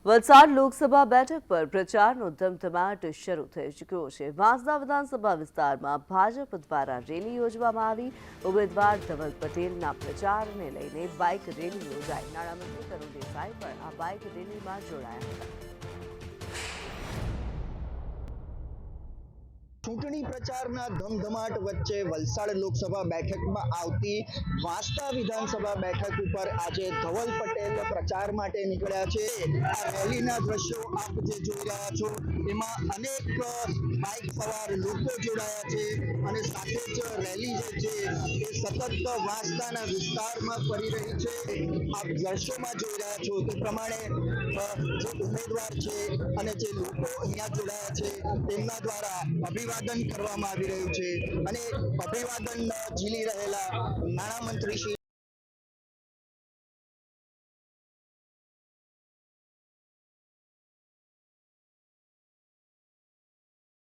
વલસાડ લોકસભા બેઠક પર પ્રચારનો ધમધમાટ શરૂ થઈ ચૂક્યો છે। વાંસદા વિધાનસભા વિસ્તારમાં ભાજપ દ્વારા રેલી યોજવામાં આવી। ઉમેદવાર ધવલ પટેલના પ્રચારને લઈને બાઇક રેલી યોજાઈ। નાણામંત્રી કરુણ દેસાઈ પણ આ બાઇક રેલીમાં જોડાયા હતા। ચૂંટણી પ્રચારના ધમધમાટ વચ્ચે વલસાડ લોકસભા બેઠકમાં આવતી વાંસદા વિધાનસભા બેઠક ઉપર આજે ધવલ પટેલ પ્રચાર માટે નીકળ્યા છે। આ રેલીના દ્રશ્યો આપ જે જોઈ રહ્યા છો એમાં અનેક બાઇક સવાર લોકો જોડાયા છે અને સાથે જ રેલી જે છે એ સતત વાંસદાના વિસ્તારમાં ફરી રહી છે। આપ દ્રશ્યોમાં જોઈ રહ્યા છો તે પ્રમાણે જે ઉમેદવાર છે અને જે લોકો અહીંયા જોડાયા છે તેમના દ્વારા અભિવાદન કરવામાં આવી રહ્યું છે અને અભિવાદન ઝીલી રહેલા નાણામંત્રી શ્રી